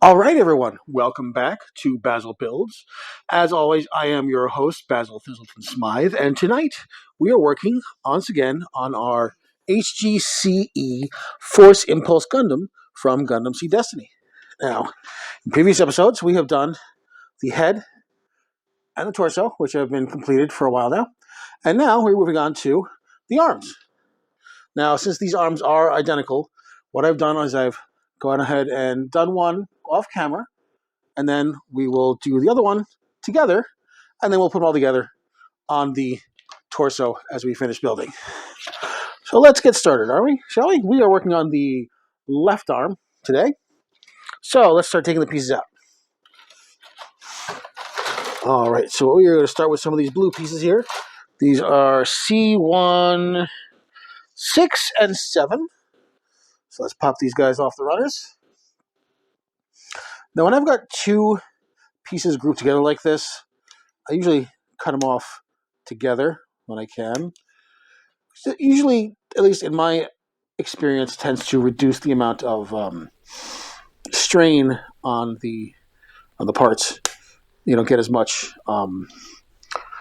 All right, everyone, welcome back to Basil Builds. As always, I am your host, Basil Thistleton-Smythe, and tonight we are working once again on our HGCE Force Impulse Gundam from Gundam Seed Destiny. Now, in previous episodes, we have done the head and the torso, which have been completed for a while now, and now we're moving on to the arms. Now, since these arms are identical, what I've done is I've gone ahead and done one off camera, and then we will do the other one together, and then we'll put them all together on the torso as we finish building. So let's get started, are we? Shall we? We are working on the left arm today. So let's start taking the pieces out. All right, so we are going to start with some of these blue pieces here. These are C1, 6, and 7. So let's pop these guys off the runners. Now, when I've got two pieces grouped together like this, I usually cut them off together when I can. So usually, at least in my experience, tends to reduce the amount of strain on the parts. You don't get as much,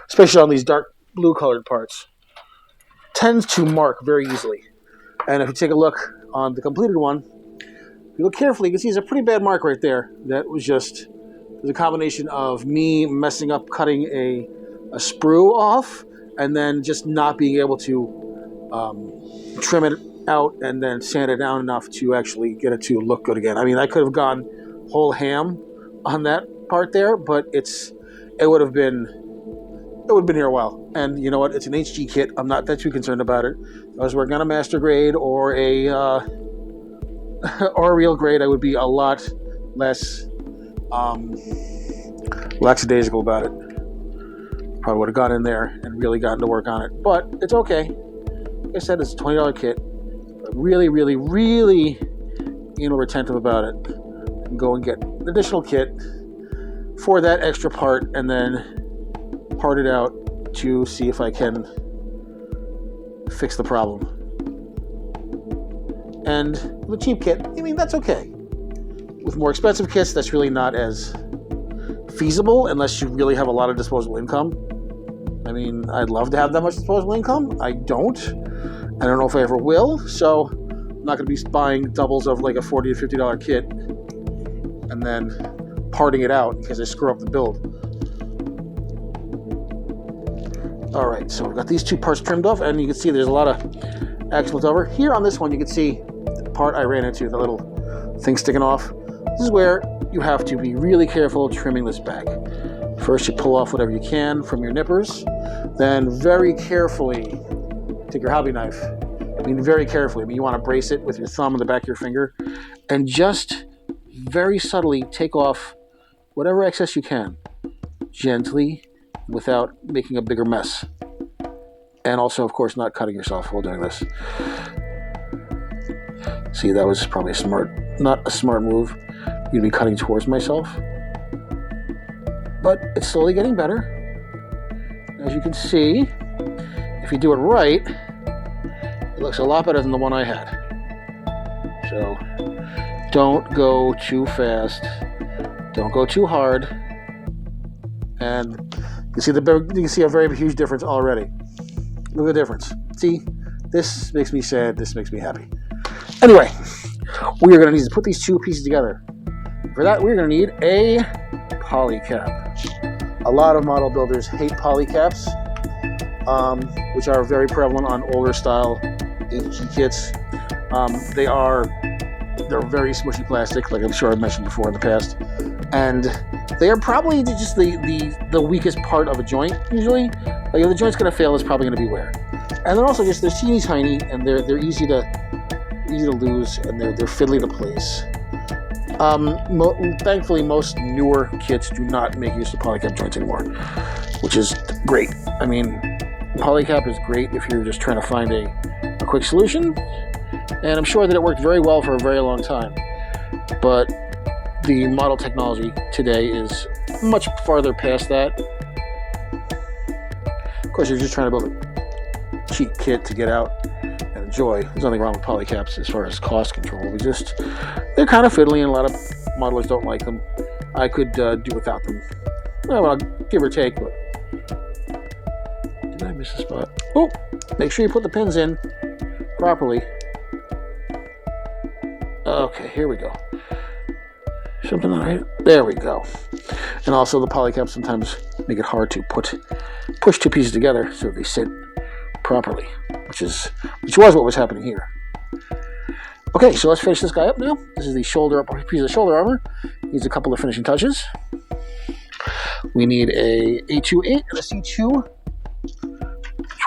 especially on these dark blue colored parts. Tends to mark very easily. And if you take a look on the completed one, if you look carefully, you can see there's a pretty bad mark right there. That was just a combination of me messing up cutting a sprue off and then just not being able to trim it out and then sand it down enough to actually get it to look good again. I mean, I could have gone whole ham on that part there, but it would have been here a while. And you know what? It's an HG kit. I'm not that too concerned about it. If I was working on a master grade or a real grade, I would be a lot less lackadaisical about it. Probably would have gone in there and really gotten to work on it. But it's okay. Like I said, it's a $20 kit. But really, really, really retentive about it. And go and get an additional kit for that extra part and then part it out to see if I can fix the problem. And with a cheap kit, I mean, that's okay. With more expensive kits, that's really not as feasible unless you really have a lot of disposable income. I mean, I'd love to have that much disposable income. I don't. I don't know if I ever will, so I'm not going to be buying doubles of like a $40 to $50 kit and then parting it out because I screw up the build. All right, so we've got these two parts trimmed off, and you can see there's a lot of action left over. Here on this one, you can see the part I ran into, the little thing sticking off. This is where you have to be really careful trimming this back. First, you pull off whatever you can from your nippers. Then very carefully take your hobby knife. I mean, very carefully. I mean, you want to brace it with your thumb on the back of your finger. And just very subtly take off whatever excess you can. Gently, without making a bigger mess. And also, of course, not cutting yourself while doing this. See, that was probably not a smart move. You'd be cutting towards myself. But it's slowly getting better. As you can see, if you do it right, it looks a lot better than the one I had. So, don't go too fast. Don't go too hard. And you can see a very huge difference already. Look at the difference. See, this makes me sad. This makes me happy. Anyway, we are going to need to put these two pieces together. For that, we're going to need a poly cap. A lot of model builders hate poly caps, which are very prevalent on older style HG kits. They're very smushy plastic, like I'm sure I've mentioned before in the past, and they are probably just the weakest part of a joint. Usually, like if the joint's going to fail, it's probably going to be wear. And they're also they're teeny tiny, and they're easy to lose, and they're fiddly to place. Thankfully, most newer kits do not make use of polycap joints anymore, which is great. I mean, polycap is great if you're just trying to find a quick solution, and I'm sure that it worked very well for a very long time. But the model technology today is much farther past that. Of course, you're just trying to build a cheap kit to get out and enjoy. There's nothing wrong with polycaps as far as cost control. They're kind of fiddly and a lot of modelers don't like them. I could do without them. Well, give or take, but... Did I miss a spot? Oh! Make sure you put the pins in properly. Okay, here we go. Something all right. There we go. And also the polycaps sometimes make it hard to push two pieces together so they sit properly, which was what was happening here. Okay, so let's finish this guy up now. This is the piece of shoulder armor. Needs a couple of finishing touches. We need a A28 and a C212.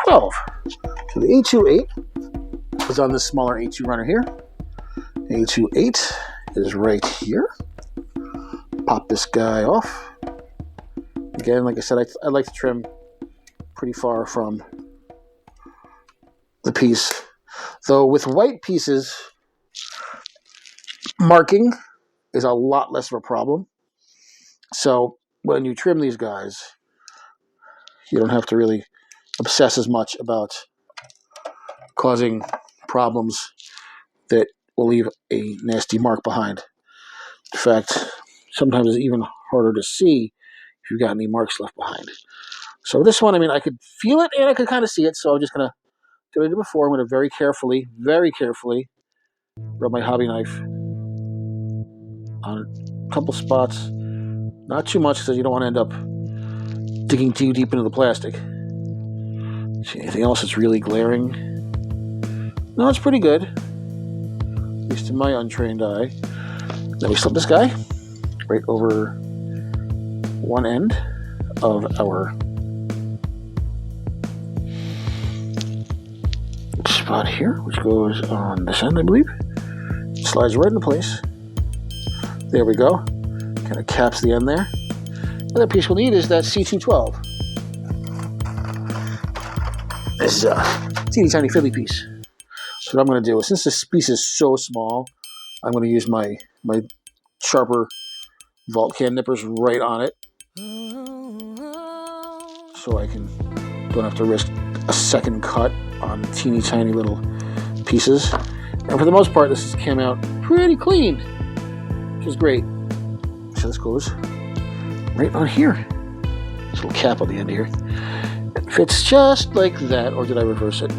So the A28 is on this smaller A2 runner here. A28 is right here. Pop this guy off. Again, like I said, I like to trim pretty far from the piece. Though with white pieces, marking is a lot less of a problem. So when you trim these guys, you don't have to really obsess as much about causing problems that will leave a nasty mark behind. In fact, sometimes it's even harder to see if you've got any marks left behind. So this one, I mean, I could feel it and I could kind of see it, so I'm just going to do what I did before. I'm going to very carefully rub my hobby knife on a couple spots. Not too much, because you don't want to end up digging too deep into the plastic. See anything else that's really glaring? No, it's pretty good. At least in my untrained eye. Then we slip this guy right over one end of our spot here, which goes on this end, I believe. Slides right into place. There we go. Kind of caps the end there. The other piece we'll need is that C212. This is a teeny tiny fiddly piece. So what I'm going to do is, since this piece is so small, I'm going to use my sharper vault can nippers right on it, so I don't have to risk a second cut on teeny tiny little pieces. And for the most part, this came out pretty clean, which is great. So this goes right on here. This little cap on the end here. It fits just like that. Or did I reverse it?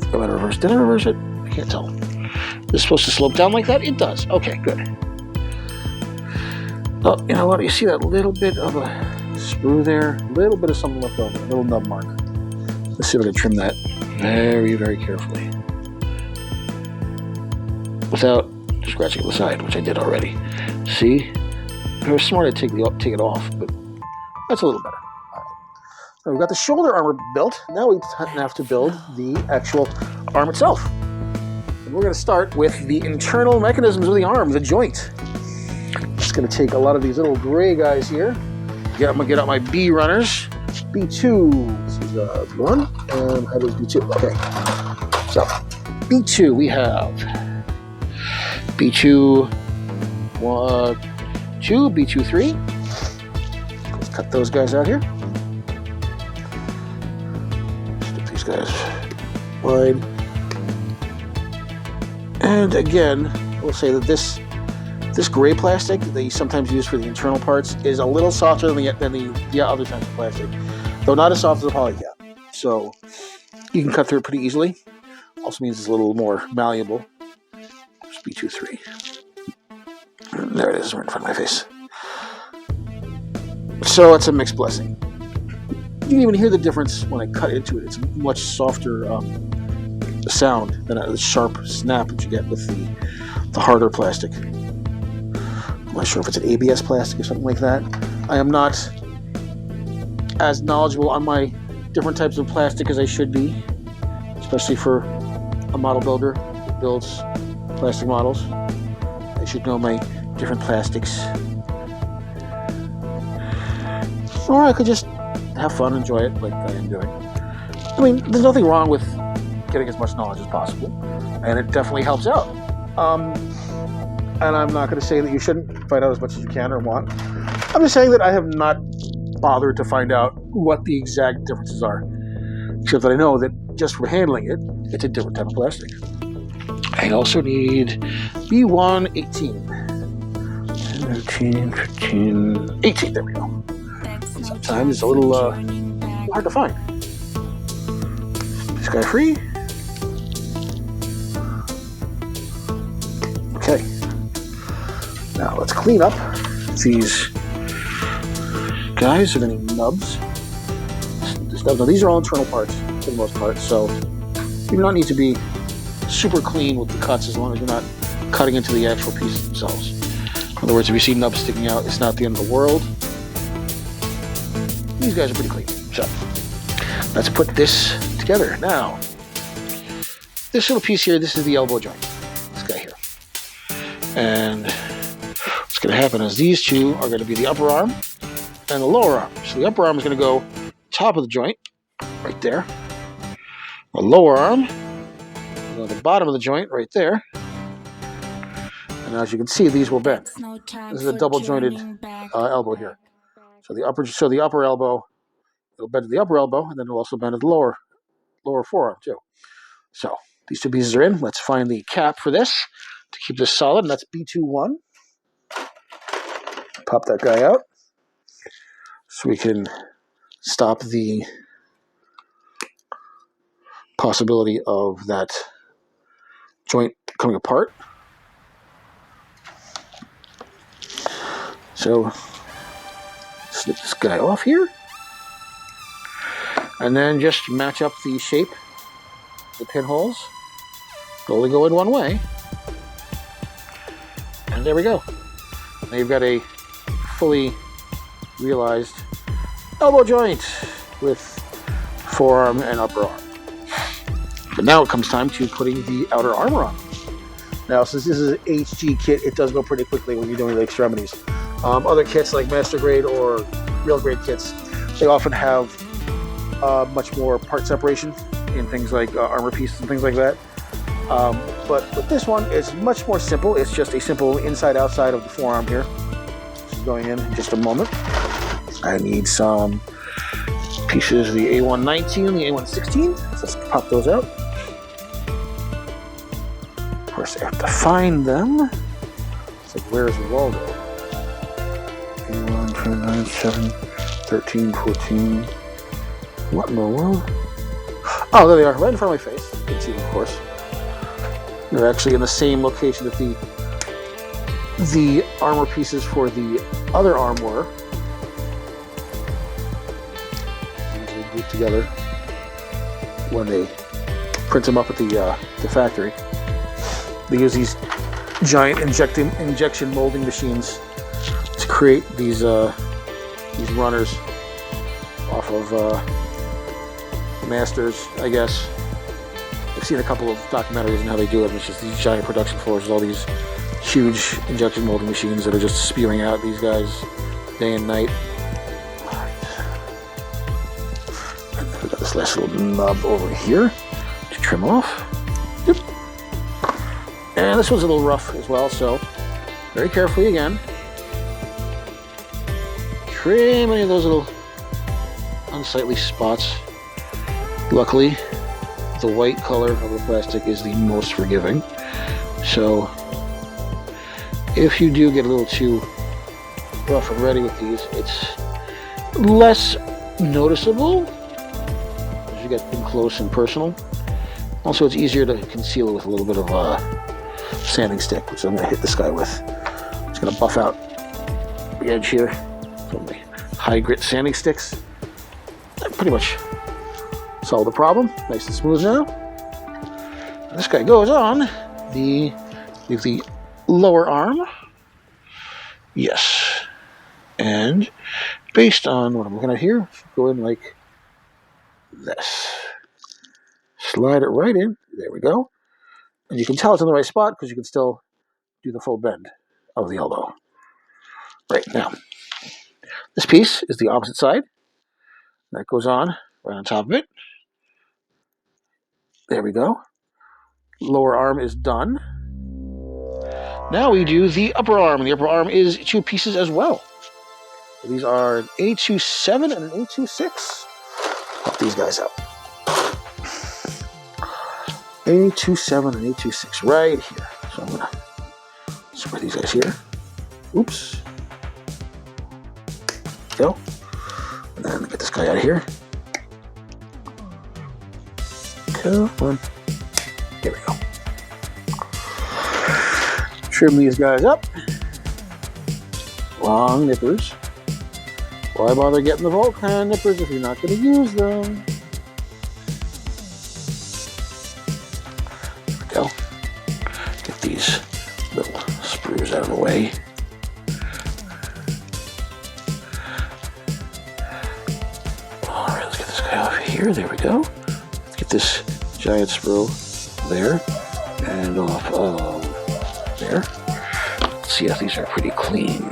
Did I reverse it? I can't tell. Is it supposed to slope down like that? It does. Okay, good. Oh, you know what? You see that little bit of a sprue there? A little bit of something left over. A little nub mark. Let's see if I can trim that very, very carefully, without scratching the side, which I did already. See? It was smart to take it off, but that's a little better. All right. So we've got the shoulder armor built. Now we have to build the actual arm itself. And we're going to start with the internal mechanisms of the arm, the joint. Just going to take a lot of these little gray guys here. I'm going to get out my B runners. B2. This is one. And how does B2? Okay. So, B2, we have B2 2, B2 3. Let's cut those guys out here. Stick these guys wide. And again, we'll say that this gray plastic that you sometimes use for the internal parts is a little softer than the other types of plastic, though not as soft as the polycap. So you can cut through it pretty easily. Also means it's a little more malleable. There's B2 3. There it is, right in front of my face. So it's a mixed blessing. You can even hear the difference when I cut into it. It's a much softer sound than a sharp snap that you get with the harder plastic. I'm not sure if it's an ABS plastic or something like that. I am not as knowledgeable on my different types of plastic as I should be, especially for a model builder that builds plastic models. I should know my different plastics. Or I could just have fun, enjoy it like I am doing. I mean, there's nothing wrong with getting as much knowledge as possible, and it definitely helps out. And I'm not going to say that you shouldn't find out as much as you can or want. I'm just saying that I have not bothered to find out what the exact differences are, except that I know that just for handling it, it's a different type of plastic. I also need B118. 13, 15, 18. There we go. Sometimes it's a little hard to find. This guy free. Okay. Now let's clean up these guys. Are going to need nubs. Now these are all internal parts for the most part, so you do not need to be super clean with the cuts as long as you're not cutting into the actual pieces themselves. In other words, if you see nubs sticking out, it's not the end of the world. These guys are pretty clean. So let's put this together. Now, this little piece here, this is the elbow joint. This guy here. And what's going to happen is these two are going to be the upper arm and the lower arm. So the upper arm is going to go top of the joint, right there. The lower arm will go to the bottom of the joint, right there. And as you can see, these will bend. This is a double jointed elbow here. So the upper elbow, it'll bend to the upper elbow, and then it'll also bend to the lower forearm too. So these two pieces are in. Let's find the cap for this to keep this solid, and that's B21. Pop that guy out so we can stop the possibility of that joint coming apart. So snip this guy off here, and then just match up the shape, the pinholes. Only go in one way, and there we go. Now you've got a fully realized elbow joint with forearm and upper arm. But now it comes time to putting the outer armor on. Now, since this is an HG kit, it does go pretty quickly when you're doing the extremities. Other kits like Master Grade or Real Grade kits, they often have much more part separation in things like armor pieces and things like that. But with this one, it's much more simple. It's just a simple inside-outside of the forearm here. This is going in just a moment. I need some pieces of the A119 and the A116. So let's pop those out. Of course, I have to find them. It's like, where's Waldo? A1, 29, 7, 13, 14. What in the world? Oh, there they are, right in front of my face. You can see them, of course. They're actually in the same location that the armor pieces for the other arm were. Usually grouped together when they print them up at the factory. They use these giant injection molding machines to create these runners off of masters, I guess. I've seen a couple of documentaries on how they do it. It's just these giant production floors with all these huge injection molding machines that are just spewing out these guys day and night. And then we've got this last little nub over here to trim off. Yep. And this one's a little rough as well, so very carefully again. Trim any of those little unsightly spots. Luckily, the white color of the plastic is the most forgiving. So if you do get a little too rough and ready with these, it's less noticeable as you get in close and personal. Also, it's easier to conceal it with a little bit of sanding stick, which I'm going to hit this guy with. It's going to buff out the edge here from the high grit sanding sticks. That pretty much solve the problem. Nice and smooth now. And this guy goes on the lower arm. Yes. And based on what I'm looking at here, go in like this. Slide it right in. There we go. And you can tell it's in the right spot because you can still do the full bend of the elbow. Right now, this piece is the opposite side. That goes on right on top of it. There we go. Lower arm is done. Now we do the upper arm, and the upper arm is two pieces as well. So these are an A27 and an A26. Pop these guys out. A27 and A26 right here. So I'm going to spread these guys here. Oops. Go. And then get this guy out of here. Come on. Here we go. Trim these guys up. Long nippers. Why bother getting the Volcan nippers if you're not going to use them? There we go. Get these little sprues out of the way. Alright, let's get this guy off here. There we go. Let's get this giant sprue there and off of there. Let's see if these are pretty clean.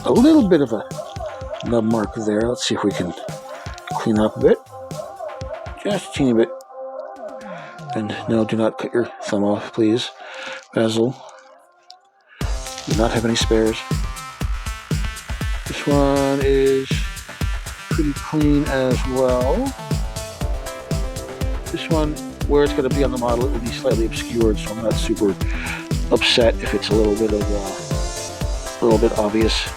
A little bit of a nub mark there. Let's see if we can clean up a bit. Just a teeny bit. And no, do not cut your thumb off, please. Basil. Do not have any spares. This one is pretty clean as well. This one, where it's going to be on the model, it will be slightly obscured, so I'm not super upset if it's a little bit obvious.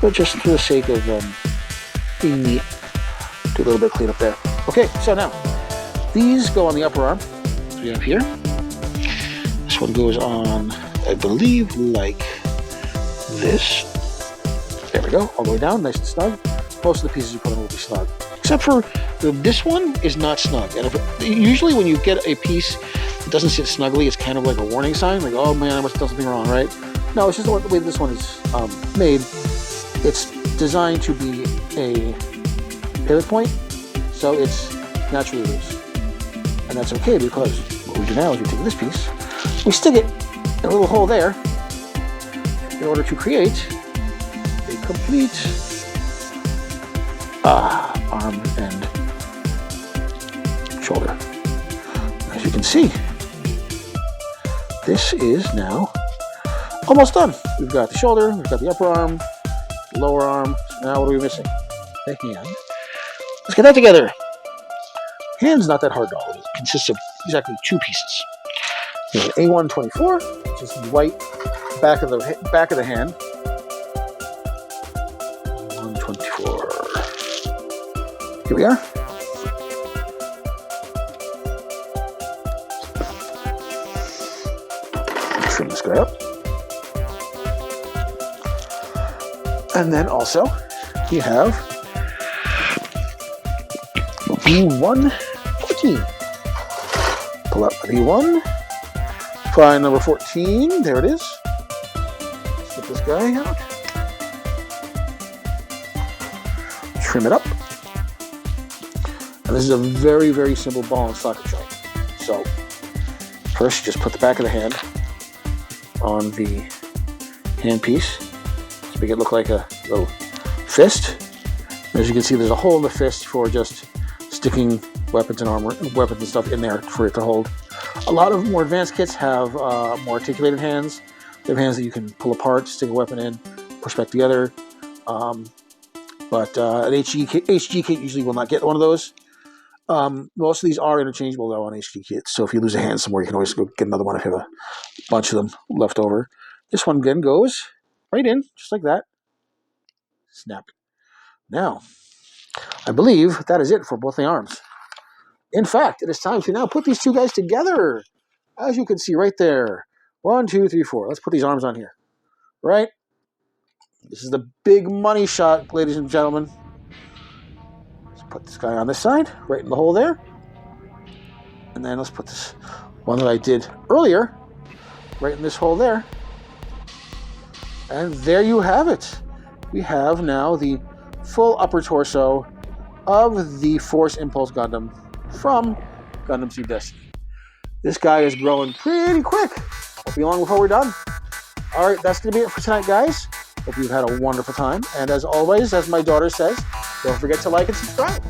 But just for the sake of being neat, do a little bit of cleanup there. Okay, so now, these go on the upper arm. So we have here. This one goes on, I believe, like this. There we go, all the way down, nice and snug. Most of the pieces you put on will be snug. Except for this one is not snug. And usually when you get a piece that doesn't sit snugly, it's kind of like a warning sign. Like, oh man, I must have done something wrong, right? No, it's just the way this one is made. It's designed to be a pivot point, so it's naturally loose. And that's okay, because what we do now is we take this piece, we stick it in a little hole there in order to create a complete arm and shoulder. As you can see, this is now almost done. We've got the shoulder, we've got the upper arm, the lower arm. Now what are we missing? The hand. Let's get that together. Hand's not that hard at all. It consists of exactly two pieces. We have A124, which is the white back of the hand. 124. Here we are. Trim this guy up. And then also, we have B114. Pull out the B1. Find number 14. There it is. Let's get this guy out. Trim it up. And this is a very, very simple ball and socket joint. So, first, just put the back of the hand on the handpiece. Make it look like a little fist. As you can see, there's a hole in the fist for just sticking weapons and armor, weapons and stuff in there for it to hold. A lot of more advanced kits have more articulated hands. They have hands that you can pull apart, stick a weapon in, push back together. But an HG kit usually will not get one of those. Most of these are interchangeable though on HG kits. So if you lose a hand somewhere, you can always go get another one if you have a bunch of them left over. This one again goes right in, just like that. Snap. Now, I believe that is it for both the arms. In fact, it is time to now put these two guys together. As you can see right there. 1, 2, 3, 4. Let's put these arms on here. Right? This is the big money shot, ladies and gentlemen. Let's put this guy on this side, right in the hole there. And then let's put this one that I did earlier, right in this hole there. And there you have it. We have now the full upper torso of the Force Impulse Gundam from Gundam Seed Destiny. This guy is growing pretty quick. Won't be long before we're done. All right, that's going to be it for tonight, guys. Hope you've had a wonderful time. And as always, as my daughter says, don't forget to like and subscribe.